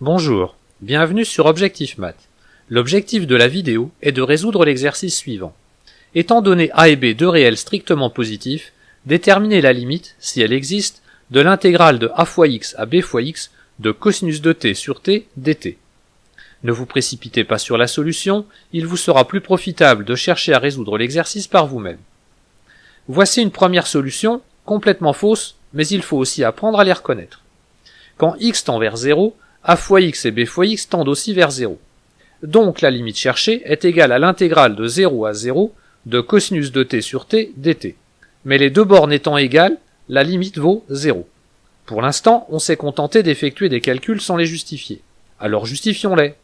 Bonjour, bienvenue sur Objectif Math. L'objectif de la vidéo est de résoudre l'exercice suivant. Étant donné a et b deux réels strictement positifs, déterminer la limite, si elle existe, de l'intégrale de a fois x à b fois x de cosinus de t sur t dt. Ne vous précipitez pas sur la solution, il vous sera plus profitable de chercher à résoudre l'exercice par vous-même. Voici une première solution, complètement fausse, mais il faut aussi apprendre à les reconnaître. Quand x tend vers 0, a fois x et b fois x tendent aussi vers 0. Donc la limite cherchée est égale à l'intégrale de 0 à 0 de cosinus de t sur t dt. Mais les deux bornes étant égales, la limite vaut 0. Pour l'instant, on s'est contenté d'effectuer des calculs sans les justifier. Alors justifions-les.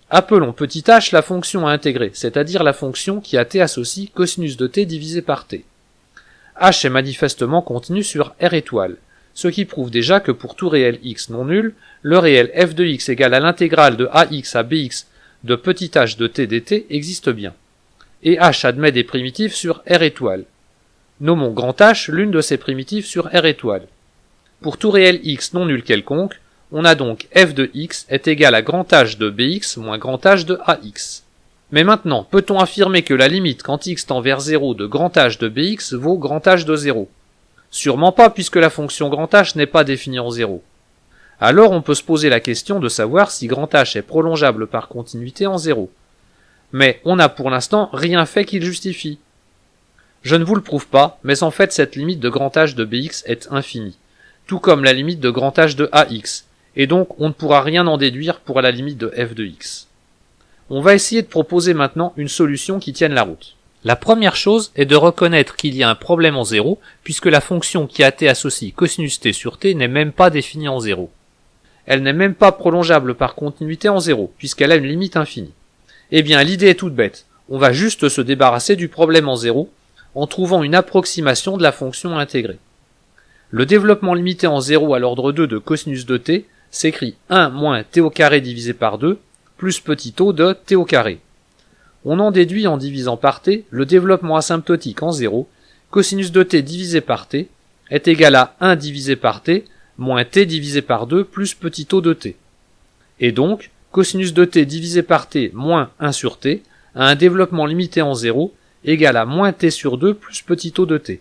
Appelons petit h la fonction à intégrer, c'est-à-dire la fonction qui à t associe cosinus de t divisé par t. H est manifestement contenu sur R étoile, ce qui prouve déjà que pour tout réel x non nul, le réel f de x égale à l'intégrale de ax à bx de petit h de t dt existe bien. Et h admet des primitives sur R étoile. Nommons grand H l'une de ces primitives sur R étoile. Pour tout réel x non nul quelconque, on a donc f de x est égal à grand H de bx moins grand H de ax. Mais maintenant, peut-on affirmer que la limite quand x tend vers 0 de grand H de bx vaut grand H de 0 ? Sûrement pas, puisque la fonction grand H n'est pas définie en 0. Alors on peut se poser la question de savoir si grand H est prolongeable par continuité en 0. Mais on n'a pour l'instant rien fait qui le justifie. Je ne vous le prouve pas, mais en fait cette limite de grand H de bx est infinie, tout comme la limite de grand H de ax, et donc on ne pourra rien en déduire pour la limite de f de x. On va essayer de proposer maintenant une solution qui tienne la route. La première chose est de reconnaître qu'il y a un problème en 0, puisque la fonction qui à t associe cosinus t sur t n'est même pas définie en 0. Elle n'est même pas prolongeable par continuité en 0, puisqu'elle a une limite infinie. Eh bien, l'idée est toute bête. On va juste se débarrasser du problème en 0, en trouvant une approximation de la fonction intégrée. Le développement limité en 0 à l'ordre 2 de cosinus de t s'écrit 1 moins t au carré divisé par 2, plus petit o de t au carré. On en déduit en divisant par t le développement asymptotique en 0, cosinus de t divisé par t est égal à 1 divisé par t moins t divisé par 2 plus petit o de t. Et donc, cosinus de t divisé par t moins 1 sur t a un développement limité en 0 égal à moins t sur 2 plus petit o de t.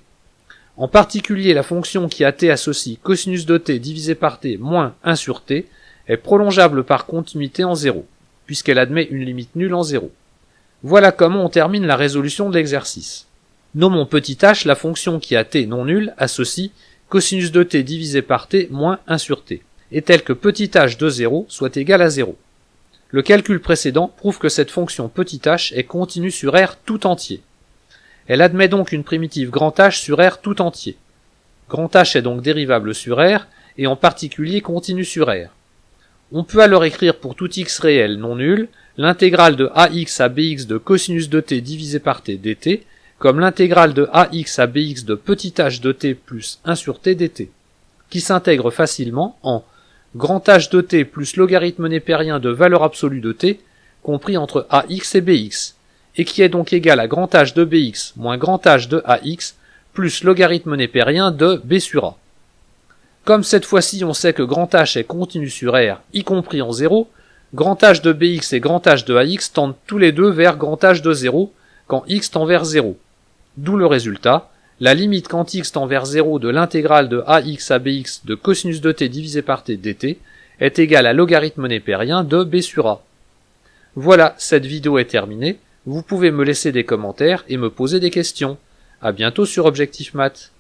En particulier, la fonction qui à t associe cosinus de t divisé par t moins 1 sur t est prolongeable par continuité en 0, puisqu'elle admet une limite nulle en 0. Voilà comment on termine la résolution de l'exercice. Nommons petit h la fonction qui à t non nulle associe cosinus de t divisé par t moins 1 sur t, et telle que petit h de 0 soit égal à 0. Le calcul précédent prouve que cette fonction petit h est continue sur R tout entier. Elle admet donc une primitive grand H sur R tout entier. Grand H est donc dérivable sur R, et en particulier continue sur R. On peut alors écrire pour tout x réel non nul, l'intégrale de ax à bx de cosinus de t divisé par t dt, comme l'intégrale de ax à bx de petit h de t plus 1 sur t dt, qui s'intègre facilement en grand H de t plus logarithme népérien de valeur absolue de t, compris entre ax et bx, et qui est donc égal à grand H de bx moins grand H de ax plus logarithme népérien de b sur a. Comme cette fois-ci on sait que grand H est continu sur R, y compris en 0, grand H de bx et grand H de ax tendent tous les deux vers grand H de 0 quand x tend vers 0. D'où le résultat, la limite quand x tend vers 0 de l'intégrale de ax à bx de cosinus de t divisé par t dt est égale à logarithme népérien de b sur a. Voilà, cette vidéo est terminée. Vous pouvez me laisser des commentaires et me poser des questions. À bientôt sur Objectif Math.